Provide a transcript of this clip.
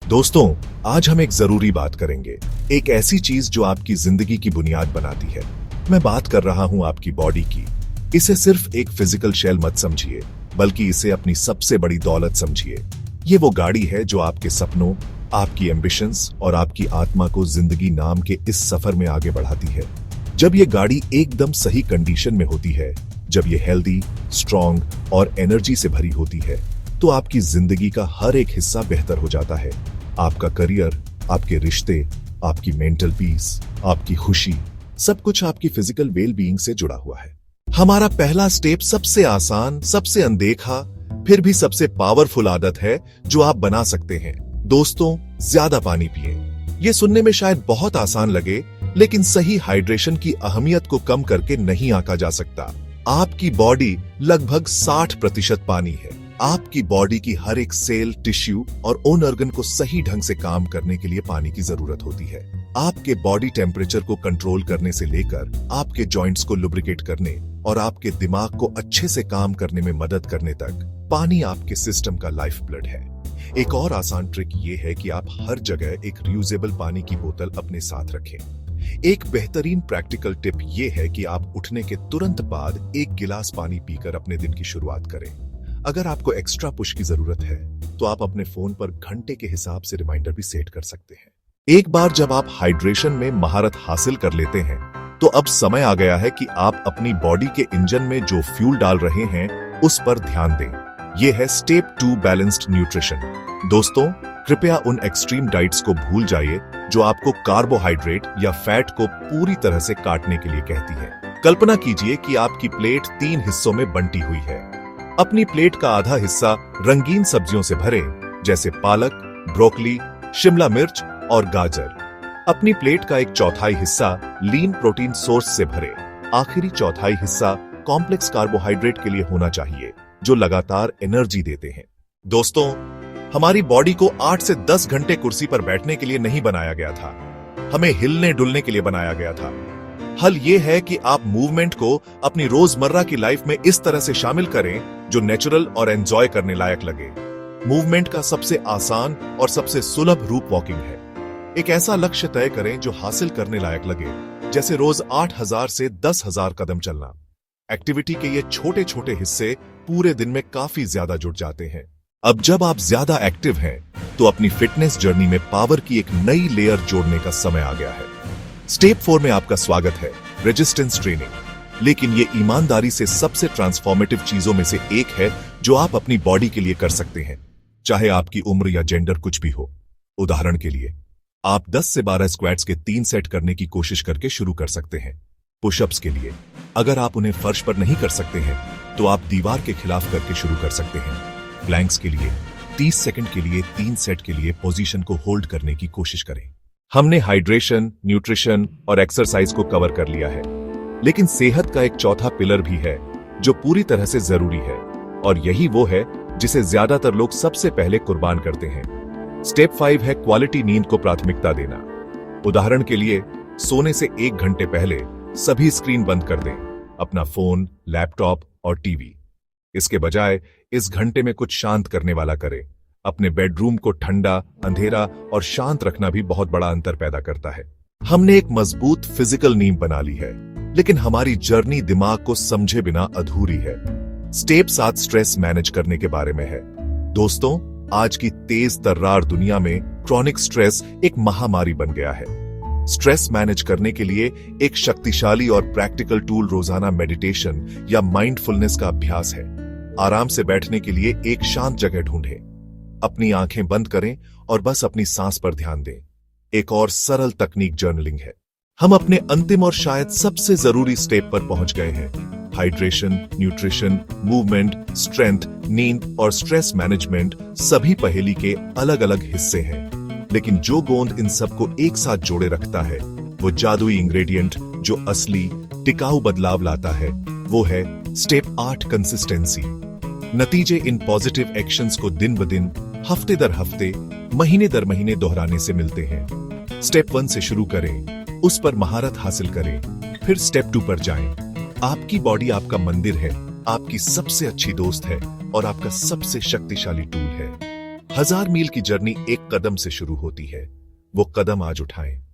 दोस्तों, आज हम एक जरूरी बात करेंगे। एक ऐसी चीज जो आपकी जिंदगी की बुनियाद बनाती है। मैं बात कर रहा हूं आपकी बॉडी की। इसे सिर्फ एक फिजिकल शेल मत समझिए, बल्कि इसे अपनी सबसे बड़ी दौलत समझिए। ये वो गाड़ी है जो आपके सपनों, आपकी एम्बिशंस और आपकी आत्मा को जिंदगी नाम के इस सफर में आगे बढ़ाती है। जब ये गाड़ी एकदम सही कंडीशन में होती है, जब ये हेल्दी, स्ट्रॉन्ग और एनर्जी से भरी होती है, तो आपकी जिंदगी का हर एक हिस्सा बेहतर हो जाता है। आपका करियर, आपके रिश्ते, आपकी मेंटल पीस, आपकी खुशी, सब कुछ आपकी फिजिकल वेल बीइंग से जुड़ा हुआ है। हमारा पहला स्टेप सबसे आसान, सबसे अनदेखा, फिर भी सबसे पावरफुल आदत है जो आप बना सकते हैं। दोस्तों, ज्यादा पानी पिएं। ये सुनने में शायद बहुत आसान लगे, लेकिन सही हाइड्रेशन की अहमियत को कम करके नहीं आंका जा सकता। आपकी बॉडी लगभग 60% पानी है। आपकी बॉडी की हर एक सेल, टिश्यू और ओन ऑर्गन को सही ढंग से काम करने के लिए पानी की जरूरत होती है। आपके बॉडी टेम्परेचर को कंट्रोल करने से लेकर आपके जॉइंट्स को लुब्रिकेट करने और आपके दिमाग को अच्छे से काम करने में मदद करने तक पानी आपके सिस्टम का लाइफ ब्लड है। एक और आसान ट्रिक ये है कि आप हर जगह एक रियूजेबल पानी की बोतल अपने साथ रखें। एक बेहतरीन प्रैक्टिकल टिप ये है कि आप उठने के तुरंत बाद एक गिलास पानी पीकर अपने दिन की शुरुआत करें। अगर आपको एक्स्ट्रा पुश की जरूरत है, तो आप अपने फोन पर घंटे के हिसाब से रिमाइंडर भी सेट कर सकते हैं। एक बार जब आप हाइड्रेशन में महारत हासिल कर लेते हैं, तो अब समय आ गया है कि आप अपनी बॉडी के इंजन में जो फ्यूल डाल रहे हैं, उस पर ध्यान दें। यह है स्टेप 2, बैलेंस्ड न्यूट्रिशन। दोस्तों, कृपया उन एक्सट्रीम डाइट्स को भूल जाइए जो आपको कार्बोहाइड्रेट या फैट को पूरी तरह से काटने के लिए कहती है। कल्पना कीजिए कि आपकी प्लेट 3 हिस्सों में बंटी हुई है। अपनी प्लेट का आधा हिस्सा रंगीन सब्जियों से भरे, जैसे पालक, ब्रोकली, शिमला मिर्च और गाजर। अपनी प्लेट का एक चौथाई हिस्सा लीन प्रोटीन सोर्स से भरे। आखिरी चौथाई हिस्सा कॉम्प्लेक्स कार्बोहाइड्रेट के लिए होना चाहिए, जो लगातार एनर्जी देते हैं। दोस्तों, हमारी बॉडी को 8 से 10 घंटे कुर्सी पर बैठने के लिए नहीं बनाया गया था। हमें हिलने डुलने के लिए बनाया गया था। हल ये है कि आप मूवमेंट को अपनी रोजमर्रा की लाइफ में इस तरह से शामिल करें जो नेचुरल और एंजॉय करने लायक लगे। मूवमेंट का सबसे आसान और सबसे सुलभ रूप वॉकिंग है। एक ऐसा लक्ष्य तय करें जो हासिल करने लायक लगे, जैसे रोज 8000 से 10,000 कदम चलना। एक्टिविटी के ये छोटे छोटे हिस्से पूरे दिन में काफी ज्यादा जुड़ जाते हैं। अब जब आप ज्यादा एक्टिव हैं, तो अपनी फिटनेस जर्नी में पावर की एक नई लेयर जोड़ने का समय आ गया है। स्टेप 4 में आपका स्वागत है, रेजिस्टेंस ट्रेनिंग। लेकिन ये ईमानदारी से सबसे ट्रांसफॉर्मेटिव चीजों में से एक है जो आप अपनी बॉडी के लिए कर सकते हैं, चाहे आपकी उम्र या जेंडर कुछ भी हो। उदाहरण के लिए, आप 10 से 12 स्क्वाट्स के 3 सेट करने की कोशिश करके शुरू कर सकते हैं। पुशअप्स के लिए, अगर आप उन्हें फर्श पर नहीं कर सकते हैं, तो आप दीवार के खिलाफ करके शुरू कर सकते हैं। प्लैंक्स के लिए 30 सेकंड के लिए 3 सेट के लिए पोजीशन को होल्ड करने की कोशिश करें। हमने हाइड्रेशन, न्यूट्रिशन और एक्सरसाइज को कवर कर लिया है, लेकिन सेहत का एक चौथा पिलर भी है जो पूरी तरह से जरूरी है, और यही वो है जिसे ज्यादातर लोग सबसे पहले कुर्बान करते हैं। स्टेप 5 है क्वालिटी नींद को प्राथमिकता देना। उदाहरण के लिए, सोने से 1 घंटे पहले सभी स्क्रीन बंद कर दें, अपना फोन, लैपटॉप और टीवी। इसके बजाय इस घंटे में कुछ शांत करने वाला करें। अपने बेडरूम को ठंडा, अंधेरा और शांत रखना भी बहुत बड़ा अंतर पैदा करता है। हमने एक मजबूत फिजिकल नींव बना ली है, लेकिन हमारी जर्नी दिमाग को समझे बिना अधूरी है। स्टेप 7 स्ट्रेस मैनेज करने के बारे में है। दोस्तों, आज की तेज तर्रार दुनिया में क्रॉनिक स्ट्रेस एक महामारी बन गया है। स्ट्रेस मैनेज करने के लिए एक शक्तिशाली और प्रैक्टिकल टूल रोजाना मेडिटेशन या माइंडफुलनेस का अभ्यास है। आराम से बैठने के लिए एक शांत जगह ढूंढें, अपनी आंखें बंद करें और बस अपनी सांस पर ध्यान दें। एक और सरल तकनीक जर्नलिंग है। हम अपने अंतिम और शायद सबसे जरूरी स्टेप पर पहुंच गए हैं। हाइड्रेशन, न्यूट्रिशन, मूवमेंट, स्ट्रेंथ, नींद और स्ट्रेस मैनेजमेंट सभी पहेली के अलग अलग हिस्से हैं, लेकिन जो गोंद इन सबको एक साथ जोड़े रखता है, वो जादुई इंग्रेडिएंट जो असली टिकाऊ बदलाव लाता है, वो है स्टेप 8, कंसिस्टेंसी। नतीजे इन पॉजिटिव एक्शंस को दिन ब दिन, हफ्ते दर हफ्ते, महीने दर महीने दोहराने से मिलते हैं। स्टेप 1 से शुरू करें, उस पर महारत हासिल करें, फिर स्टेप 2 पर जाएं। आपकी बॉडी आपका मंदिर है, आपकी सबसे अच्छी दोस्त है और आपका सबसे शक्तिशाली टूल है। 1000 मील की जर्नी एक कदम से शुरू होती है। वो कदम आज उठाएं।